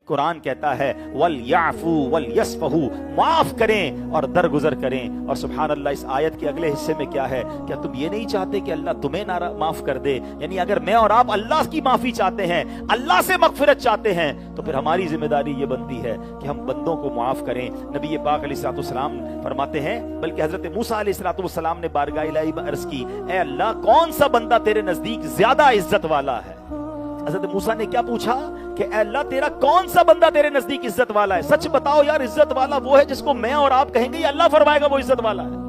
قرآن کہتا ہے وَلْيَعْفُوا وَلْيَصْفَحُوا، معاف کریں اور درگزر کریں۔ اور سبحان اللہ، اس آیت کے اگلے حصے میں کیا ہے؟ کیا تم یہ نہیں چاہتے کہ اللہ تمہیں معاف کر دے؟ یعنی اگر میں اور آپ اللہ کی معافی چاہتے ہیں، اللہ سے مغفرت چاہتے ہیں، تو پھر ہماری ذمہ داری یہ بنتی ہے کہ ہم بندوں کو معاف کریں۔ نبی پاک علیہ الصلوۃ والسلام فرماتے ہیں، بلکہ حضرت موسیٰ علیہ الصلوۃ والسلام نے بارگاہ الہی میں عرض کی، اے اللہ، کون سا بندہ تیرے نزدیک زیادہ عزت والا ہے؟ حضرت موسیٰ نے کیا پوچھا کہ اے اللہ، تیرا کون سا بندہ تیرے نزدیک عزت والا ہے؟ سچ بتاؤ یار، عزت والا وہ ہے جس کو میں اور آپ کہیں گے یا اللہ فرمائے گا وہ عزت والا ہے؟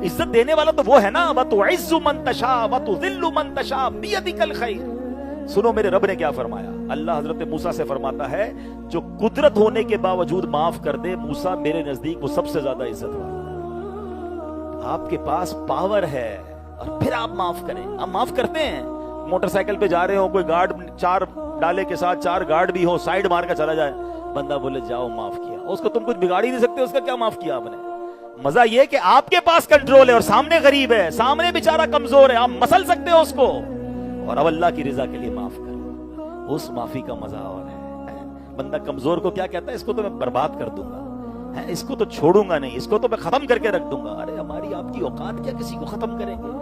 عزت دینے والا تو وہ ہے نا، وَتُعِزُّ مَن تَشَاءُ وَتُذِلُّ مَن تَشَاءُ بِيَدِكَ الْخَيْرُ۔ سنو میرے رب نے کیا فرمایا۔ اللہ حضرت موسیٰ سے فرماتا ہے، جو قدرت ہونے کے باوجود معاف کر دے موسیٰ، میرے نزدیک وہ سب سے زیادہ عزت والا۔ آپ کے پاس پاور ہے اور پھر آپ معاف کریں۔ آپ معاف کرتے ہیں؟ موٹر سائیکل پہ جا رہے ہو، کوئی گارڈ، 4 ڈالے کے ساتھ 4 گارڈ بھی ہو، سائیڈ مار کر چلا جائے، بندہ بولے جاؤ معاف کیا، اس کو تم کچھ بگاڑ ہی نہیں سکتے، اس کا کیا معاف کیا آپ نے؟ مزہ یہ کہ آپ کے پاس کنٹرول ہے اور سامنے غریب ہے، سامنے بیچارہ کمزور ہے، آپ مسل سکتے ہو اس کو، اور اب اللہ کی رضا کے لیے معاف کرو۔ اس معافی کا مزہ اور ہے۔ بندہ کمزور کو کیا کہتا ہے؟ اس کو تو میں برباد کر دوں گا، اس کو تو چھوڑوں گا نہیں، اس کو تو میں ختم کر کے رکھ دوں گا۔ ارے ہماری آپ کی اوقات کیا کسی کو ختم کریں گے؟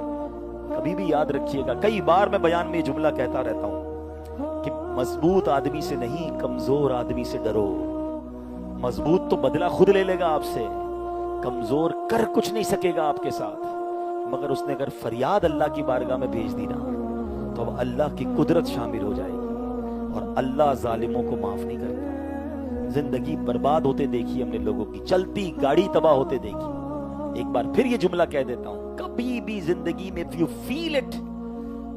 کبھی بھی یاد رکھیے گا، کئی بار میں بیان میں یہ جملہ کہتا رہتا ہوں کہ مضبوط آدمی سے نہیں، کمزور آدمی سے ڈرو۔ مضبوط تو بدلہ خود لے لے گا آپ سے، کمزور کر کچھ نہیں سکے گا آپ کے ساتھ، مگر اس نے اگر فریاد اللہ کی بارگاہ میں بھیج دی نا، تو اب اللہ کی قدرت شامل ہو جائے گی، اور اللہ ظالموں کو معاف نہیں کرتا۔ زندگی برباد ہوتے دیکھی ہم نے لوگوں کی، چلتی گاڑی تباہ ہوتے دیکھی۔ ایک بار پھر یہ جملہ کہہ دیتا ہوں، کبھی بھی زندگی میں if you feel it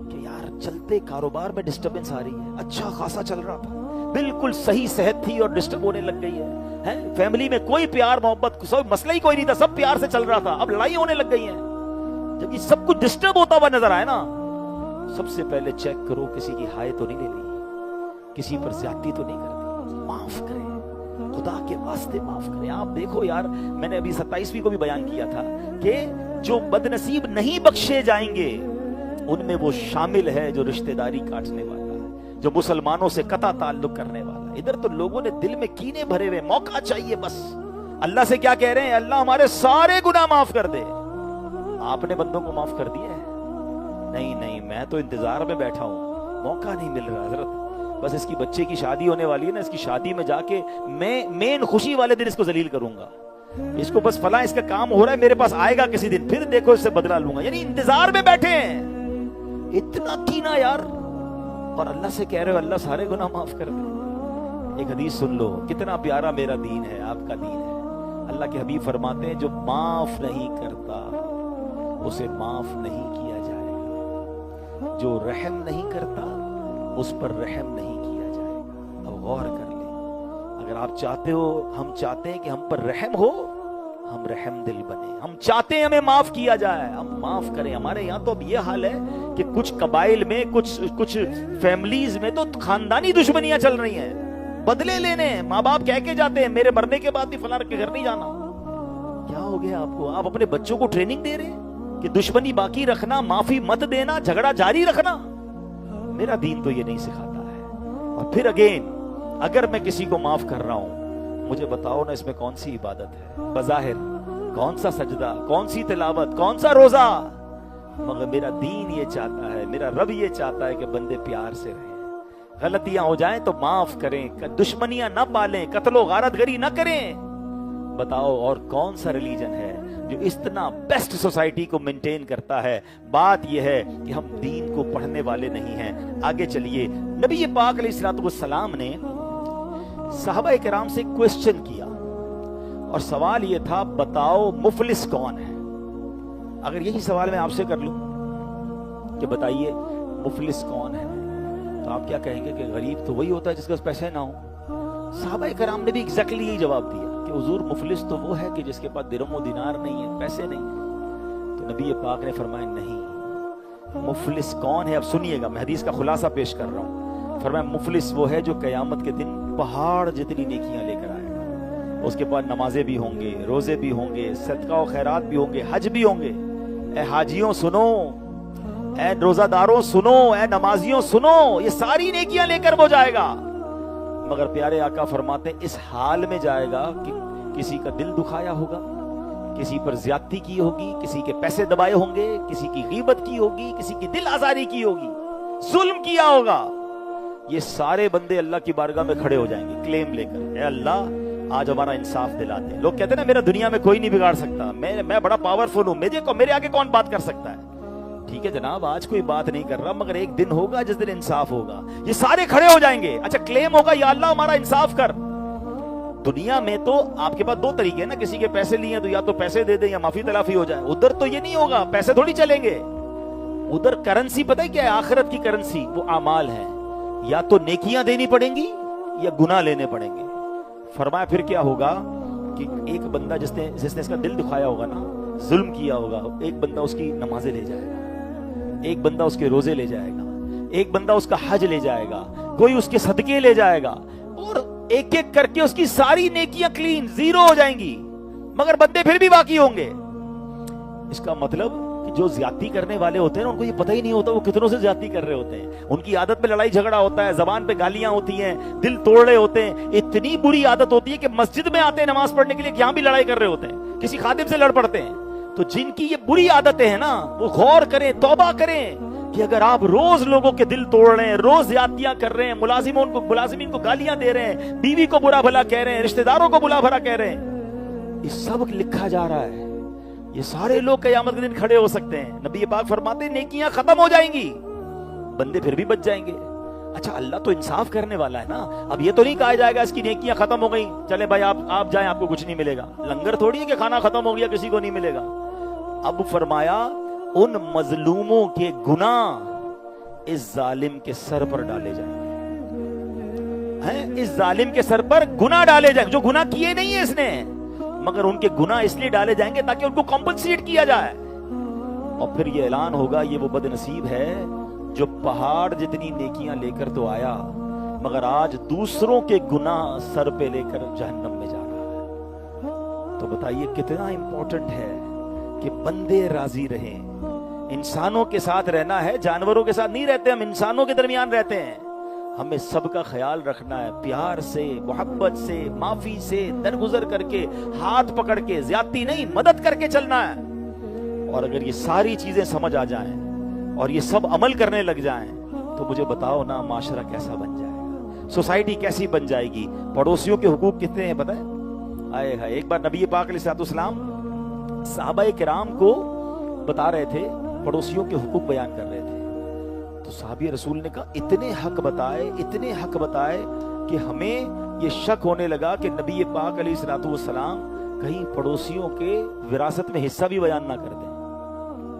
کہ یار چلتے کاروبار میں ڈسٹربنس آ رہی ہے، اچھا خاصا چل رہا تھا، بالکل صحیح صحت تھی اور ڈسٹرب ہونے لگ گئی ہے، فیملی میں کوئی پیار محبت، مسئلہ ہی کوئی نہیں تھا، سب پیار سے چل رہا تھا، اب لڑائی ہونے لگ گئی ہے۔ جب یہ سب کچھ ڈسٹرب ہوتا ہوا نظر آئے نا، سب سے پہلے چیک کرو کسی کی ہائے تو نہیں لے لی، کسی پر زیادتی تو نہیں کر دی، معاف کریں، خدا کے واسطے معاف کریں۔ آپ دیکھو یار، میں نے ابھی 27ویں کو بھی بیان کیا تھا کہ جو بد نصیب نہیں بخشے جائیں گے ان میں وہ شامل ہے جو رشتہ داری کاٹنے والا ہے، جو مسلمانوں سے قطع تعلق کرنے والا ہے۔ ادھر تو لوگوں نے دل میں کینے بھرے ہوئے، موقع چاہیے بس۔ اللہ سے کیا کہہ رہے ہیں؟ اللہ ہمارے سارے گناہ معاف کر دے۔ آپ نے بندوں کو معاف کر دیا ہے؟ نہیں، میں تو انتظار میں بیٹھا ہوں، موقع نہیں مل رہا حضرت، بس اس کی بچے کی شادی ہونے والی ہے نا، اس کی شادی میں جا کے میں مین خوشی والے دن اس کو ذلیل کروں گا، اس کو بس فلاں اس کا کام ہو رہا ہے، میرے پاس آئے گا کسی دن، پھر دیکھو اس سے بدلہ لوں گا۔ یعنی انتظار میں بیٹھے ہیں، اتنا کینا یار، اور اللہ سے کہہ رہے ہو اللہ سارے گناہ معاف کر دے۔ ایک حدیث سن لو، کتنا پیارا میرا دین ہے، آپ کا دین ہے۔ اللہ کے حبیب فرماتے ہیں، جو معاف نہیں کرتا اسے معاف نہیں کیا جائے گا، جو رحم نہیں کرتا اس پر رحم نہیں کیا جائے گا۔ اب غور کر لیں، اگر آپ چاہتے ہو، ہم چاہتے ہیں کہ ہم پر رحم ہو، ہم رحم دل بنے، ہم چاہتے ہیں ہمیں معاف کیا جائے، ہم معاف کریں۔ ہمارے یہاں تو اب یہ حال ہے کہ کچھ قبائل میں، کچھ فیملیز میں تو خاندانی دشمنیاں چل رہی ہیں، بدلے لینے، ماں باپ کہہ کے جاتے ہیں میرے مرنے کے بعد بھی فلاں کے گھر نہیں جانا۔ کیا ہو گیا آپ کو؟ آپ اپنے بچوں کو ٹریننگ دے رہے ہیں کہ دشمنی باقی رکھنا، معافی مت دینا، جھگڑا جاری رکھنا۔ میرا دین تو یہ نہیں سکھاتا ہے۔ اور پھر اگین، اگر میں کسی کو معاف کر رہا ہوں، مجھے بتاؤ نا اس میں کون سی عبادت ہے؟ بظاہر کون سا سجدہ، کون سی تلاوت، کون سا روزہ؟ مگر میرا دین یہ چاہتا ہے، میرا رب یہ چاہتا ہے کہ بندے پیار سے رہیں، غلطیاں ہو جائیں تو معاف کریں، دشمنیاں نہ پالیں، قتل و غارت گری نہ کریں۔ بتاؤ اور کون سا ریلیجن ہے جو اتنا بیسٹ سوسائٹی کو مینٹین کرتا ہے؟ بات یہ ہے کہ ہم دین کو پڑھنے والے نہیں ہیں۔ آگے چلیے، نبی پاک علیہ الصلوۃ والسلام نے صحابہ کرام سے کوسچن کیا، اور سوال یہ تھا، بتاؤ مفلس کون ہے؟ اگر یہی سوال میں آپ سے کر لوں کہ بتائیے مفلس کون ہے، تو آپ کیا کہیں گے؟ کہ غریب تو وہی ہوتا ہے جس کے پاس پیسے نہ ہوں۔ صحابہ کرام نے بھی ایگزیکٹلی یہی جواب دیا کہ حضور مفلس تو وہ ہے کہ جس کے پاس درہم و دینار نہیں ہے، پیسے نہیں۔ تو نبی پاک نے فرمایا نہیں، مفلس کون ہے؟ اب سنیے گا، میں حدیث کا خلاصہ پیش کر رہا ہوں۔ فرمایا مفلس وہ ہے جو قیامت کے دن پہاڑ جتنی نیکیاں لے کر آئے گا، اس کے پاس نمازیں بھی ہوں گے، روزے بھی ہوں گے، صدقہ و خیرات بھی ہوں گے، حج بھی ہوں گے۔ اے حاجیوں سنو، اے روزہ داروں سنو، اے نمازیوں سنو، یہ ساری نیکیاں لے کر وہ جائے گا۔ مگر پیارے آقا فرماتے ہیں اس حال میں جائے گا کہ کسی کا دل دکھایا ہوگا، کسی پر زیادتی کی ہوگی، کسی کے پیسے دبائے ہوں گے، کسی کی غیبت کی ہوگی، کسی کی دل آزاری کی ہوگی، ظلم کیا ہوگا. یہ سارے بندے اللہ کی بارگاہ میں کھڑے ہو جائیں گے کلیم لے کر، اے اللہ آج ہمارا انصاف دلا دے. لوگ کہتے ہیں نا میرا دنیا میں کوئی نہیں بگاڑ سکتا، میں بڑا پاورفل ہوں، میرے آگے کون بات کر سکتا ہے. ٹھیک ہے جناب، آج کوئی بات نہیں کر رہا، مگر ایک دن ہوگا جس دن انصاف ہوگا. یہ سارے کھڑے ہو جائیں گے. اچھا کلیم ہوگا یا اللہ ہمارا انصاف کر. دنیا میں تو آپ کے پاس دو طریقے ہیں نا، کسی کے پیسے لیے تو یا تو پیسے دے دیں یا معافی تلافی ہو جائے. ادھر تو یہ نہیں ہوگا، پیسے تھوڑی چلیں گے. ادھر کرنسی پتہ ہے کیا ہے؟ آخرت کی کرنسی وہ اعمال ہیں. یا تو نیکیاں دینی پڑیں گی یا گناہ لینے پڑیں گے. فرمایا پھر کیا ہوگا کہ ایک بندہ جس نے اس کا دل دکھایا ہوگا نا، ظلم کیا ہوگا، ایک بندہ اس کی نمازیں لے جائے گا، ایک بندہ اس کے روزے لے جائے گا، ایک بندہ اس کا حج لے جائے گا، کوئی اس کے صدقے لے جائے گا، اور ایک ایک کر کے اس کی ساری نیکیاں کلین زیرو ہو جائیں گی، مگر بندے پھر بھی باقی ہوں گے. اس کا مطلب کہ جو زیادتی کرنے والے ہوتے ہیں ان کو یہ پتہ ہی نہیں ہوتا وہ کتنوں سے زیادتی کر رہے ہوتے ہیں. ان کی عادت میں لڑائی جھگڑا ہوتا ہے، زبان پہ گالیاں ہوتی ہیں، دل توڑ رہے ہوتے ہیں. اتنی بری عادت ہوتی ہے کہ مسجد میں آتے ہیں نماز پڑھنے کے لیے، یہاں بھی لڑائی کر رہے ہوتے ہیں، کسی خادم سے لڑ پڑتے ہیں. تو جن کی یہ بری عادتیں ہیں نا، وہ غور کریں، توبہ کریں کہ اگر آپ روز لوگوں کے دل توڑ رہے ہیں، روز زیادتیاں کر رہے ہیں، ملازمین کو گالیاں دے رہے ہیں، بیوی کو برا بھلا کہہ رہے ہیں، رشتہ داروں کو برا بھلا کہہ رہے ہیں، یہ سب لکھا جا رہا ہے. یہ سارے لوگ قیامت کے دن کھڑے ہو سکتے ہیں. نبی پاک فرماتے ہیں نیکیاں ختم ہو جائیں گی، بندے پھر بھی بچ جائیں گے. اچھا اللہ تو انصاف کرنے والا ہے نا. اب یہ تو نہیں کہا جائے گا اس کی نیکیاں ختم ہو گئی، چلے بھائی آپ جائیں، آپ کو کچھ نہیں ملے گا. لنگر تھوڑی ہے کہ کھانا ختم ہو گیا کسی کو نہیں ملے گا. اب فرمایا ان مظلوموں کے گناہ اس ظالم کے سر پر ڈالے جائیں گے. اس ظالم کے سر پر گناہ ڈالے جائیں گے، جو گناہ کیے نہیں ہے اس نے، مگر ان کے گناہ اس لیے ڈالے جائیں گے تاکہ ان کو کمپنسیٹ کیا جائے. اور پھر یہ اعلان ہوگا یہ وہ بد نصیب ہے جو پہاڑ جتنی نیکیاں لے کر تو آیا، مگر آج دوسروں کے گناہ سر پہ لے کر جہنم میں جا رہا ہے. تو بتائیے کتنا امپورٹنٹ ہے کہ بندے راضی رہیں. انسانوں کے ساتھ رہنا ہے، جانوروں کے ساتھ نہیں رہتے، ہم انسانوں کے درمیان رہتے ہیں. ہمیں سب کا خیال رکھنا ہے، پیار سے، محبت سے، معافی سے، درگزر کر کے، ہاتھ پکڑ کے، زیادتی نہیں، مدد کر کے چلنا ہے. اور اگر یہ ساری چیزیں سمجھ آ جائیں اور یہ سب عمل کرنے لگ جائیں تو مجھے بتاؤ نا معاشرہ کیسا بن جائے گا، سوسائٹی کیسی بن جائے گی. پڑوسیوں کے حقوق کتنے ہیں پتہ ہے؟ آئے ہائے، ایک بار نبی پاک علیہ الصلوۃ والسلام صحابہ کرام کو بتا رہے تھے، پڑوسیوں کے حقوق بیان کر رہے تھے. تو صحابی رسول نے کہا اتنے حق بتائے کہ ہمیں یہ شک ہونے لگا کہ نبی پاک علیہ الصلوۃ والسلام کہیں پڑوسیوں کے وراثت میں حصہ بھی بیان نہ کر دیں.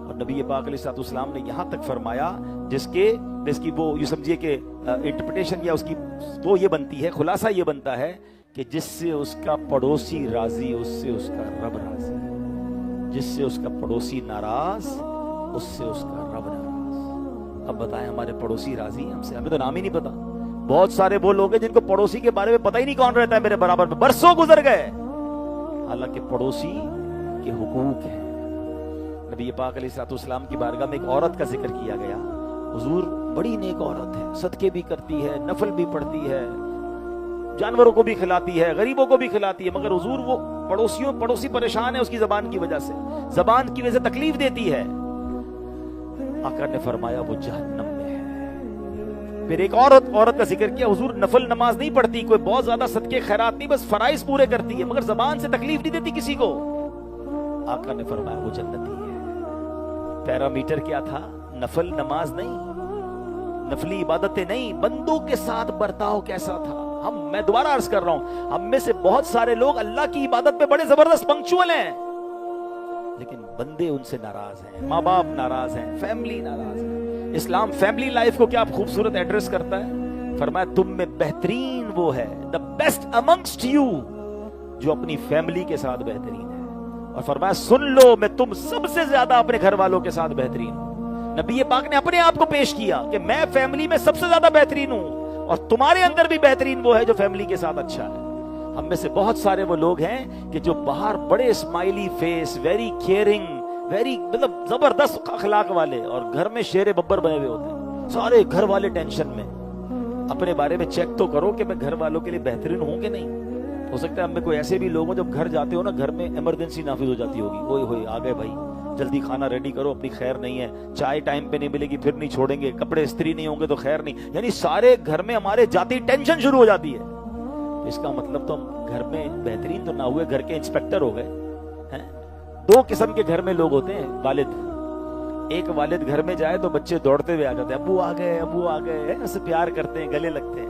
اور نبی پاک علیہ الصلوۃ والسلام نے یہاں تک فرمایا جس کی وہ یہ سمجھیے کہ انٹرپریٹیشن یا اس کی وہ یہ بنتی ہے، خلاصہ یہ بنتا ہے کہ جس سے اس کا پڑوسی راضی اس سے اس کا رب راضی، جس سے اس کا پڑوسی ناراض اس سے اس کا رب ناراض. اب بتائیں ہمارے پڑوسی راضی ہیں ہم سے؟ ہمیں تو نام ہی نہیں پتا. بہت سارے وہ لوگ ہیں جن کو پڑوسی کے بارے میں پتہ ہی نہیں کون رہتا ہے میرے برابر میں، برسوں گزر گئے. حالانکہ پڑوسی کے حقوق ہیں. نبی پاک علیہ الصلوۃ والسلام کی بارگاہ میں ایک عورت کا ذکر کیا گیا. حضور بڑی نیک عورت ہے، صدقے بھی کرتی ہے، نفل بھی پڑھتی ہے، جانوروں کو بھی کھلاتی ہے، غریبوں کو بھی کھلاتی ہے، مگر حضور وہ پڑوسی پریشان ہے اس کی زبان کی وجہ سے تکلیف دیتی ہے. آقا نے فرمایا وہ جہنم میں ہے. پھر ایک عورت کا ذکر کیا، حضور نفل نماز نہیں پڑھتی، کوئی بہت زیادہ صدقے خیرات نہیں، بس فرائض پورے کرتی ہے، مگر زبان سے تکلیف نہیں دیتی کسی کو. آقا نے فرمایا وہ جنتی ہے. پیرامیٹر کیا تھا؟ نفل نماز نہیں، نفلی عبادتیں نہیں، بندوں کے ساتھ برتاؤ کیسا تھا. میں دوبارہ عرض کر رہا ہوں، ہم میں سے بہت سارے لوگ اللہ کی عبادت میں بڑے زبردست پنکچوئل ہیں، لیکن بندے ان سے ناراض ہیں، ماں باپ ناراض ہیں، فیملی ناراض ہے. اسلام فیملی لائف کو کیا خوبصورت ایڈریس کرتا ہے. فرمایا تم میں بہترین وہ ہے، the best amongst you، جو اپنی فیملی کے ساتھ بہترین ہے. اور فرمایا سن لو میں تم سب سے زیادہ اپنے گھر والوں کے ساتھ بہترین ہوں. نبی پاک نے اپنے آپ کو پیش کیا کہ میں فیملی میں سب سے زیادہ بہترین ہوں، اور تمہارے اندر بھی بہترین وہ ہے جو فیملی کے ساتھ اچھا ہے. ہم میں سے بہت سارے وہ لوگ ہیں کہ جو باہر بڑے smiley face, very caring, very مطلب زبردست اخلاق والے، اور گھر میں شیر ببر بنے ہوئے ہوتے ہیں، سارے گھر والے ٹینشن میں. اپنے بارے میں چیک تو کرو کہ میں گھر والوں کے لیے بہترین ہوں کہ نہیں. ہو سکتا ہے ہم میں کوئی ایسے بھی لوگ ہوں جب گھر جاتے ہو نا گھر میں ایمرجنسی نافذ ہو جاتی ہوگی, اوئے ہوئے آ گئے بھائی جلدی کھانا ریڈی کرو, اپنی خیر نہیں ہے, چائے ٹائم پہ نہیں ملے گی پھر نہیں چھوڑیں گے, کپڑے استری نہیں ہوں گے تو خیر نہیں, یعنی سارے گھر میں ہمارے جاتی ٹینشن شروع ہو جاتی ہے. اس کا مطلب تو ہم گھر میں بہترین تو نہ ہوئے, گھر کے انسپیکٹر ہو گئے. دو قسم کے گھر میں لوگ ہوتے ہیں والد. ایک والد گھر میں جائے تو بچے دوڑتے ہوئے آ جاتے ہیں, ابو آ گئے ابو آ گئے, اسے پیار کرتے ہیں گلے لگتے ہیں.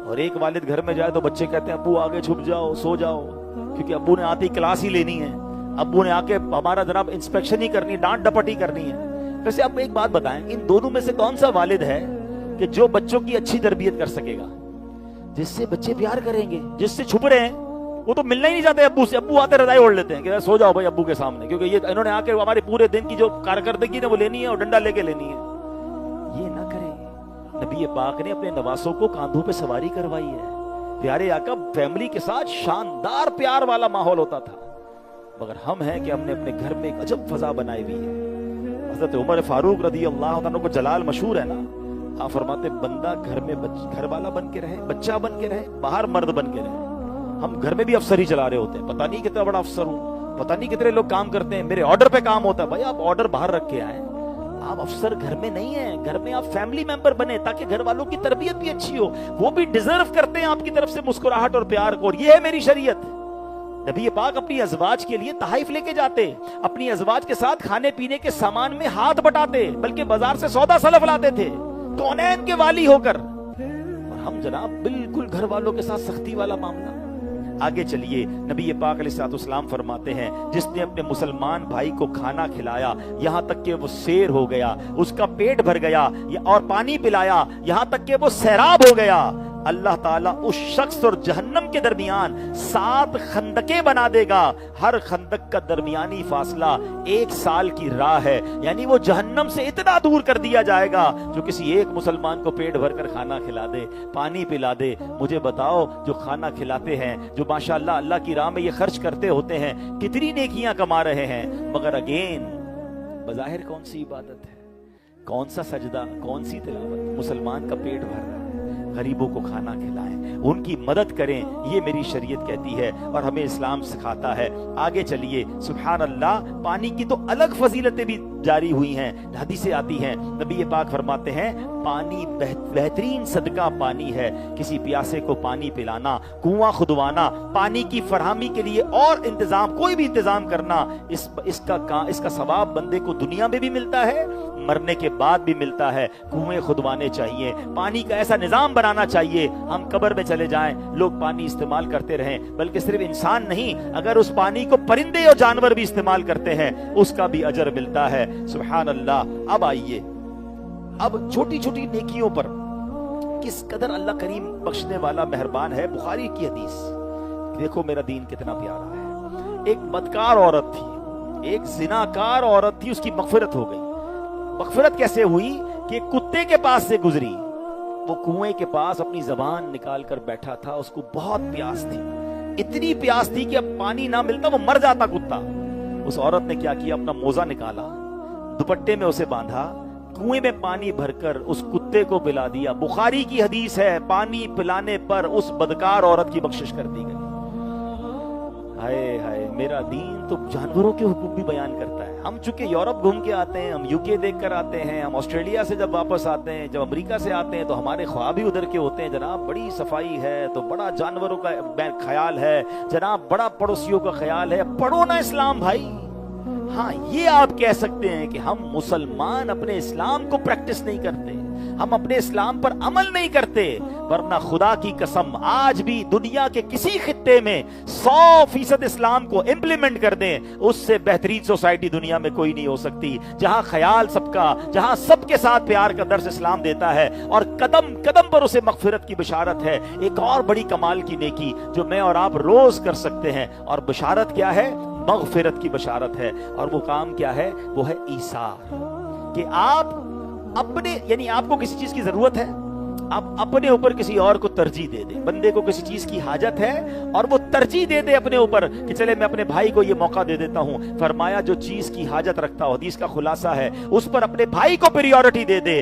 اور ایک والد گھر میں جائے تو بچے کہتے ہیں ابو آگے چھپ جاؤ سو جاؤ, کیونکہ ابو نے آتی کلاس ہی لینی ہے, ابو نے آ کے ہمارا جناب انسپیکشن ہی کرنی, ڈانٹ ڈپٹ ہی کرنی ہے. ویسے آپ ایک بات بتائیں, ان دونوں میں سے کون سا والد ہے کہ جو بچوں کی اچھی تربیت کر سکے گا؟ جس سے بچے پیار کریں گے. جس سے چھپ رہے ہیں وہ تو ملنا ہی نہیں چاہتے ابو سے, ابو آتے رضائی اوڑھ لیتے ہیں کہ سو جاؤ بھائی ابو کے سامنے, کیونکہ یہ انہوں نے آ کے ہمارے پورے دن کی جو کارکردگی نے وہ لینی ہے اور ڈنڈا لے کے لینی ہے. یہ نہ کریں. نبی پاک نے اپنے نواسوں کو کاندھوں پہ سواری کروائی ہے. پیارے آقا فیملی کے ساتھ شاندار پیار والا ماحول ہوتا تھا. مگر ہم ہیں کہ ہم نے اپنے گھر میں ایک عجب فضا بنائی ہوئی ہے. حضرت عمر فاروق رضی اللہ عنہ کو جلال مشہور ہے نا, آپ فرماتے بندہ گھر میں گھر والا بن کے رہے, بچہ بن کے رہے, باہر مرد بن کے رہے. ہم گھر میں بھی افسر ہی چلا رہے ہوتے ہیں, پتہ نہیں کتنا بڑا افسر ہوں, پتہ نہیں کتنے لوگ کام کرتے ہیں, میرے آرڈر پہ کام ہوتا ہے. بھائی آپ آرڈر باہر رکھ کے آئیں, آپ افسر گھر میں نہیں ہیں, گھر میں آپ فیملی ممبر بنے تاکہ گھر والوں کی تربیت بھی اچھی ہو. وہ بھی ڈیزرو کرتے ہیں آپ کی طرف سے مسکراہٹ اور پیار کو, اور یہ ہے میری شریعت. نبی پاک اپنی ازواج کے لیے تحائف لے کے جاتے, اپنی ازواج کے ساتھ کھانے پینے کے سامان میں ہاتھ بٹاتے, بلکہ بازار سے سودا سلف لاتے تھے کونین کے والی ہو کر. اور ہم جناب بالکل گھر والوں کے ساتھ سختی والا معاملہ. آگے چلیے, نبی پاک علیہ السلام فرماتے ہیں جس نے اپنے مسلمان بھائی کو کھانا کھلایا یہاں تک کہ وہ سیر ہو گیا, اس کا پیٹ بھر گیا, اور پانی پلایا یہاں تک کہ وہ سیراب ہو گیا, اللہ تعالیٰ اس شخص اور جہنم کے درمیان 7 خندقیں بنا دے گا. ہر خندق کا درمیانی فاصلہ 1 سال کی راہ ہے. یعنی وہ جہنم سے اتنا دور کر دیا جائے گا جو کسی ایک مسلمان کو پیٹ بھر کر کھانا کھلا دے, پانی پلا دے. مجھے بتاؤ جو کھانا کھلاتے ہیں, جو ماشاءاللہ اللہ کی راہ میں یہ خرچ کرتے ہوتے ہیں, کتنی نیکیاں کما رہے ہیں. مگر اگین بظاہر کون سی عبادت ہے, کون سا سجدہ, کون سی تلاوت؟ مسلمان کا پیٹ بھر رہا ہے, غریبوں کو کھانا کھلائیں, ان کی مدد کریں, یہ میری شریعت کہتی ہے اور ہمیں اسلام سکھاتا ہے. آگے چلیے, سبحان اللہ, پانی کی تو الگ فضیلتیں بھی جاری ہوئی ہیں, حدیثیں آتی ہیں. نبی پاک فرماتے ہیں پانی بہترین صدقہ پانی ہے. کسی پیاسے کو پانی پلانا, کنواں کھدوانا, پانی کی فراہمی کے لیے اور انتظام, کوئی بھی انتظام کرنا, اس کا ثواب بندے کو دنیا میں بھی ملتا ہے, مرنے کے بعد بھی ملتا ہے. کنویں کھدوانے چاہیے, پانی کا ایسا نظام بنانا چاہیے, ہم قبر میں چلے جائیں لوگ پانی استعمال کرتے رہیں, بلکہ صرف انسان نہیں, اگر اس پانی کو پرندے اور جانور بھی استعمال کرتے ہیں اس کا بھی اجر ملتا ہے. سبحان اللہ. اب آئیے, اب چھوٹی چھوٹی نیکیوں پر کس قدر اللہ کریم بخشنے والا مہربان ہے. بخاری کی حدیث دیکھو, میرا دین کتنا پیارا ہے. ایک بدکار عورت تھی, ایک زناکار عورت تھی, اس کی مغفرت ہو گئی. مغفرت کیسے ہوئی کہ کتے کے پاس سے گزری, وہ کنویں کے پاس اپنی زبان نکال کر بیٹھا تھا, اس کو بہت پیاس تھی, اتنی پیاس تھی کہ اب پانی نہ ملتا وہ مر جاتا کتا. اس عورت نے کیا کیا, اپنا موزہ نکالا, دوپٹے میں اسے باندھا, کنویں میں پانی بھر کر اس کتے کو پلا دیا. بخاری کی حدیث ہے, پانی پلانے پر اس بدکار عورت کی بخشش کر دی گئی. ہائے ہائے, میرا دین تو جانوروں کے حقوق بھی بیان کرتا ہے. ہم چونکہ یورپ گھوم کے آتے ہیں, ہم UK دیکھ کر آتے ہیں, ہم آسٹریلیا سے جب واپس آتے ہیں, جب امریکہ سے آتے ہیں تو ہمارے خواب ہی ادھر کے ہوتے ہیں. جناب بڑی صفائی ہے تو بڑا جانوروں کا خیال ہے, جناب بڑا پڑوسیوں کا خیال ہے. پڑھو نا اسلام بھائی. ہاں یہ آپ کہہ سکتے ہیں کہ ہم مسلمان اپنے اسلام کو پریکٹس نہیں کرتے, ہم اپنے اسلام پر عمل نہیں کرتے, ورنہ خدا کی قسم آج بھی دنیا کے کسی خطے میں 100% اسلام کو امپلیمنٹ کر دیں, اس سے بہترین سوسائٹی دنیا میں کوئی نہیں ہو سکتی, جہاں خیال سب کا, جہاں سب کے ساتھ پیار کا درس اسلام دیتا ہے اور قدم قدم پر اسے مغفرت کی بشارت ہے. ایک اور بڑی کمال کی نیکی جو میں اور آپ روز کر سکتے ہیں, اور بشارت کیا ہے؟ مغفرت کی بشارت ہے. اور وہ کام کیا ہے؟ وہ ہے ایثار, کہ آپ اپنے, یعنی آپ کو کسی چیز کی ضرورت ہے, آپ اپنے اوپر کسی اور کو ترجیح دے دیں. بندے کو کسی چیز کی حاجت ہے اور وہ ترجیح دے دے اپنے اوپر کہ چلے میں اپنے بھائی کو یہ موقع دے دیتا ہوں. فرمایا جو چیز کی حاجت رکھتا ہو, حدیث کا خلاصہ ہے, اس پر اپنے بھائی کو پریورٹی دے دے,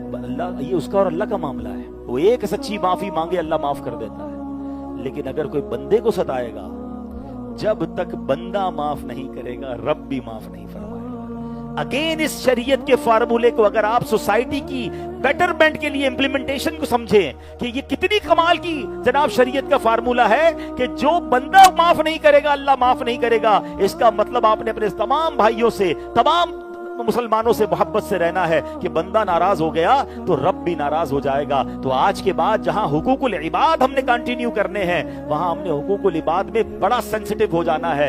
تو اللہ یہ اس کا اور اللہ کا معاملہ ہے. وہ ایک سچی معافی مانگے اللہ معاف کر دیتا ہے. لیکن اگر کوئی بندے کو ستائے گا، جب تک بندہ معاف نہیں کرے گا رب بھی معاف نہیں فرمائے گا. اگین اس شریعت کے فارمولے کو اگر آپ سوسائٹی کی بیٹرمنٹ کے لیے امپلیمنٹیشن کو سمجھیں کہ یہ کتنی کمال کی جناب شریعت کا فارمولہ ہے کہ جو بندہ معاف نہیں کرے گا اللہ معاف نہیں کرے گا. اس کا مطلب آپ نے اپنے تمام بھائیوں سے، تمام مسلمانوں سے محبت سے رہنا ہے کہ بندہ ناراض ہو گیا تو رب بھی ناراض ہو جائے گا. تو آج کے بعد جہاں حقوق العباد ہم نے کنٹینیو کرنے ہیں، وہاں ہم نے حقوق العباد میں بڑا سینسٹیو ہو جانا ہے.